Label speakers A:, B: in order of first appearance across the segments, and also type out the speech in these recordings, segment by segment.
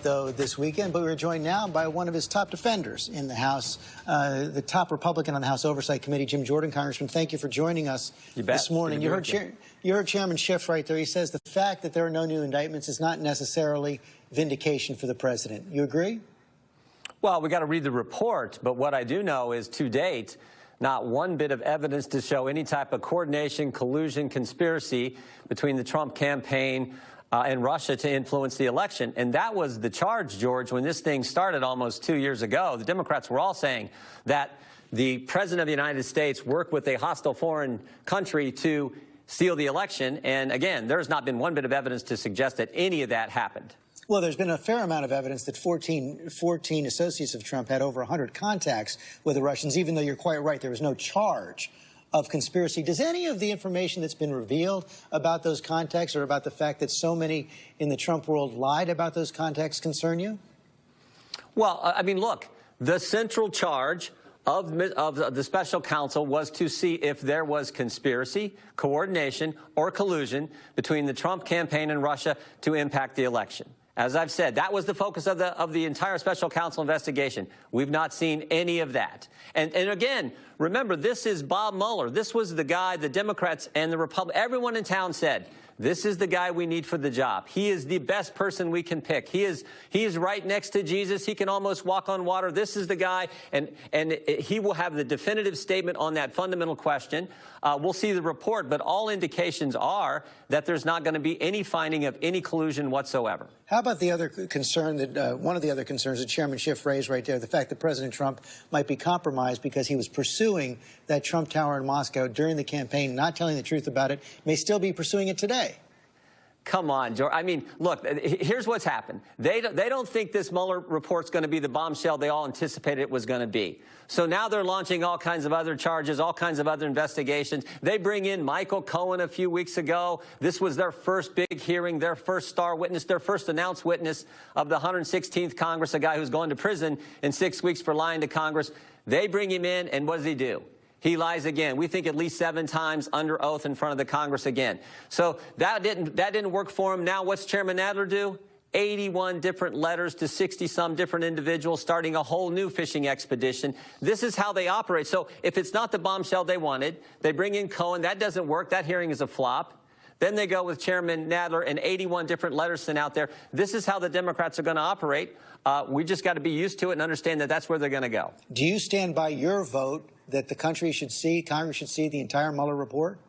A: though, this weekend, but we're joined now by one of his top defenders in the House, the top Republican on the House Oversight Committee, Jim Jordan. Congressman, thank you for joining us this morning. You heard Chairman Schiff right there. He says the fact that there are no new indictments is not necessarily vindication for the president. You agree?
B: Well, we got to read the report, but what I do know is to date, not one bit of evidence to show any type of coordination, collusion, conspiracy between the Trump campaign and Russia to influence the election. And that was the charge, George, when this thing started almost 2 years ago. The Democrats were all saying that the president of the United States worked with a hostile foreign country to steal the election. And again, there's not been one bit of evidence to suggest that any of that happened.
A: Well, there's been a fair amount of evidence that 14 associates of Trump had over 100 contacts with the Russians, even though you're quite right, there was no charge of conspiracy. Does any of the information that's been revealed about those contacts or about the fact that so many in the Trump world lied about those contacts concern you?
B: Well, I mean, look, the central charge of the special counsel was to see if there was conspiracy, coordination, or collusion between the Trump campaign and Russia to impact the election. As I've said, that was the focus of the entire special counsel investigation. We've not seen any of that. And again, remember, this is Bob Mueller. This was the guy the Democrats and the Republicans, everyone in town said, this is the guy we need for the job. He is the best person we can pick. He is right next to Jesus. He can almost walk on water. This is the guy, and he will have the definitive statement on that fundamental question. We'll see the report, but all indications are that there's not going to be any finding of any collusion whatsoever.
A: How about the other concern that one of the other concerns that Chairman Schiff raised right there, the fact that President Trump might be compromised because he was pursuing that Trump Tower in Moscow during the campaign, not telling the truth about it, may still be pursuing it today?
B: Come on, George. I mean, look, here's what's happened. They don't think this Mueller report's going to be the bombshell they all anticipated it was going to be. So now they're launching all kinds of other charges, all kinds of other investigations. They bring in Michael Cohen a few weeks ago. This was their first big hearing, their first star witness, their first announced witness of the 116th Congress, a guy who's going to prison in 6 weeks for lying to Congress. They bring him in, and what does he do? He lies again. We think at least 7 times under oath in front of the Congress again. So that didn't work for him. Now what's Chairman Nadler do? 81 different letters to 60-some different individuals, starting a whole new fishing expedition. This is how they operate. So if it's not the bombshell they wanted, they bring in Cohen. That doesn't work. That hearing is a flop. Then they go with Chairman Nadler and 81 different letters sent out there. This is how the Democrats are going to operate. We just got to be used to it and understand that that's where they're going to go.
A: Do you stand by your vote that the country should see, Congress should see the entire Mueller report?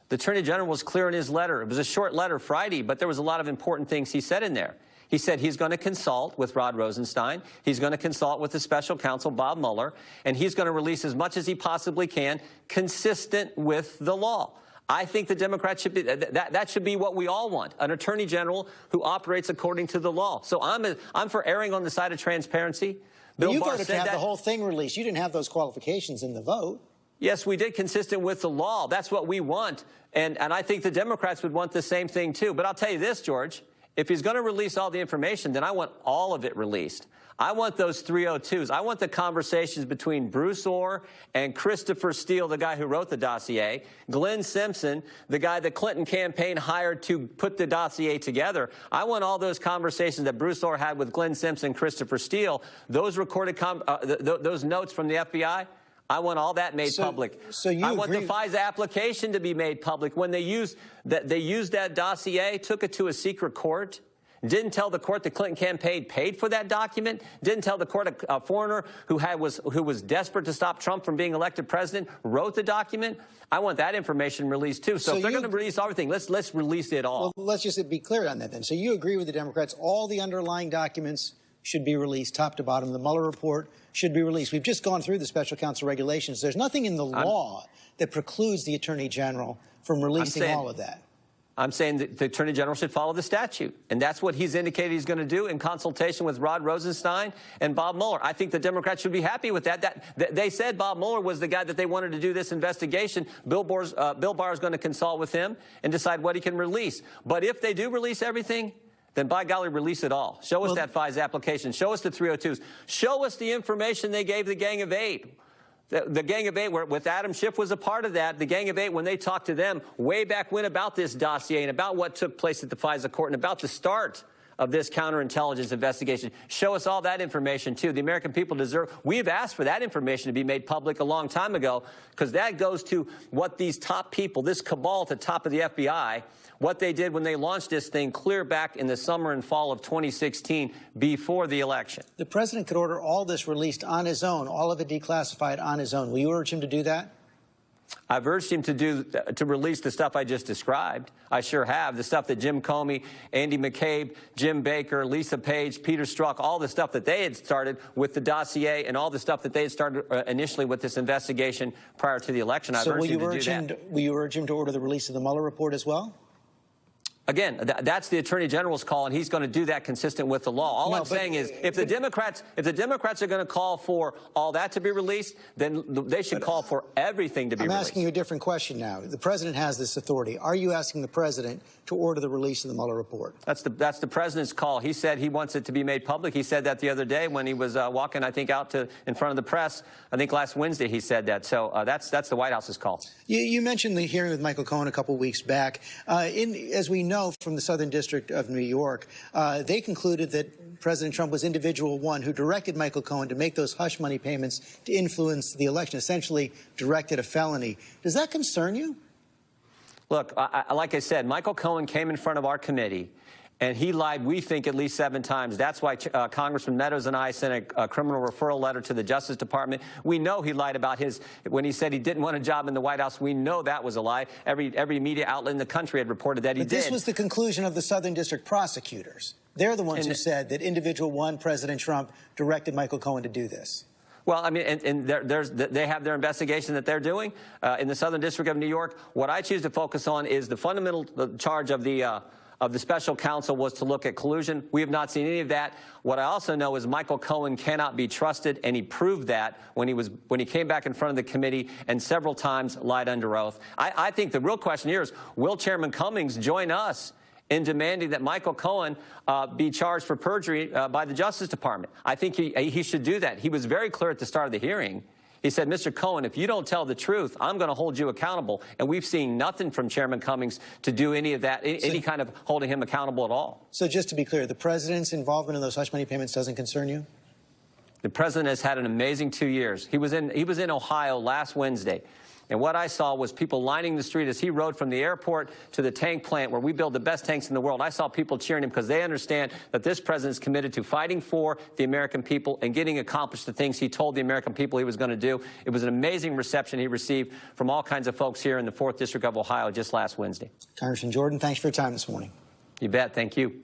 B: The Attorney General was clear in his letter. It was a short letter Friday, but there was a lot of important things he said in there. He said he's going to consult with Rod Rosenstein. He's going to consult with the special counsel, Bob Mueller, and he's going to release as much as he possibly can, consistent with the law. I think the Democrats should be, that should be what we all want, an attorney general who operates according to the law. So I'm for erring on the side of transparency.
A: But you voted to have the whole thing released. You didn't have those qualifications in the vote.
B: Yes, we did, consistent with the law. That's what we want. And I think the Democrats would want the same thing, too. But I'll tell you this, George, if he's going to release all the information, then I want all of it released. I want those 302s. I want the conversations between Bruce Orr and Christopher Steele, the guy who wrote the dossier, Glenn Simpson, the guy the Clinton campaign hired to put the dossier together. I want all those conversations that Bruce Orr had with Glenn Simpson, Christopher Steele, those recorded, those notes from the FBI. I want all that made public.
A: So you
B: I want the FISA application to be made public. When they used that dossier, took it to a secret court, didn't tell the court the Clinton campaign paid for that document, didn't tell the court a foreigner who was desperate to stop Trump from being elected president wrote the document. I want that information released too. So if they're going to release everything, let's release it all.
A: Well, let's just be clear on that then. So you agree with the Democrats, all the underlying documents should be released top to bottom. The Mueller report should be released. We've just gone through the special counsel regulations. There's nothing in the law that precludes the Attorney General from releasing all of that.
B: I'm saying that the Attorney General should follow the statute, and that's what he's indicated he's going to do in consultation with Rod Rosenstein and Bob Mueller. I think the Democrats should be happy with that. They said Bob Mueller was the guy that they wanted to do this investigation. Bill Barr is going to consult with him and decide what he can release. But if they do release everything, then by golly, release it all. Show us that FISA application. Show us the 302s. Show us the information they gave the Gang of Eight. The Gang of Eight, with Adam Schiff was a part of that. The Gang of Eight, when they talked to them way back when about this dossier and about what took place at the FISA court and about the start of this counterintelligence investigation. Show us all that information, too. The American people deserve. We've asked for that information to be made public a long time ago, because that goes to what these top people, this cabal at the top of the FBI, what they did when they launched this thing clear back in the summer and fall of 2016 before the election.
A: The president could order all this released on his own, all of it declassified on his own. Will you urge him to do that?
B: I've urged him to release the stuff I just described. I sure have. The stuff that Jim Comey, Andy McCabe, Jim Baker, Lisa Page, Peter Strzok, all the stuff that they had started with the dossier and all the stuff that they had started initially with this investigation prior to the election. I've urged him to do that.
A: Will you urge him to order the release of the Mueller report as well?
B: Again, that's the Attorney General's call, and he's going to do that consistent with the law. All I'm saying is, if the Democrats are going to call for all that to be released, then they should call for everything to be released.
A: I'm asking you a different question now. The president has this authority. Are you asking the president to order the release of the Mueller report?
B: That's the president's call. He said he wants it to be made public. He said that the other day when he was walking, I think, out in front of the press. I think last Wednesday he said that. So that's the White House's call.
A: You mentioned the hearing with Michael Cohen a couple weeks back. As we know from the Southern District of New York, they concluded that President Trump was individual one who directed Michael Cohen to make those hush money payments to influence the election, essentially directed a felony. Does that concern you?
B: Look, like I said, Michael Cohen came in front of our committee, and he lied, we think, at least 7 times. That's why Congressman Meadows and I sent a criminal referral letter to the Justice Department. We know he lied about when he said he didn't want a job in the White House. We know that was a lie. Every media outlet in the country had reported that he did.
A: But this was the conclusion of the Southern District prosecutors. They're the ones who said that individual one, President Trump, directed Michael Cohen to do this.
B: Well, I mean, and they have their investigation that they're doing in the Southern District of New York. What I choose to focus on is the fundamental charge of the special counsel was to look at collusion. We have not seen any of that. What I also know is Michael Cohen cannot be trusted, and he proved that when he came back in front of the committee and several times lied under oath. I think the real question here is, will Chairman Cummings join us in demanding that Michael Cohen be charged for perjury by the Justice Department? I think he should do that. He was very clear at the start of the hearing. He said, Mr. Cohen, if you don't tell the truth, I'm going to hold you accountable. And we've seen nothing from Chairman Cummings to do any of that, any kind of holding him accountable at all. So
A: just to be clear, the president's involvement in those hush money payments doesn't concern you?
B: The president has had an amazing 2 years. He was in Ohio last Wednesday. And what I saw was people lining the street as he rode from the airport to the tank plant where we build the best tanks in the world. I saw people cheering him because they understand that this president is committed to fighting for the American people and getting accomplished the things he told the American people he was going to do. It was an amazing reception he received from all kinds of folks here in the 4th District of Ohio just last Wednesday.
A: Congressman Jordan, thanks for your time this morning.
B: You bet. Thank you.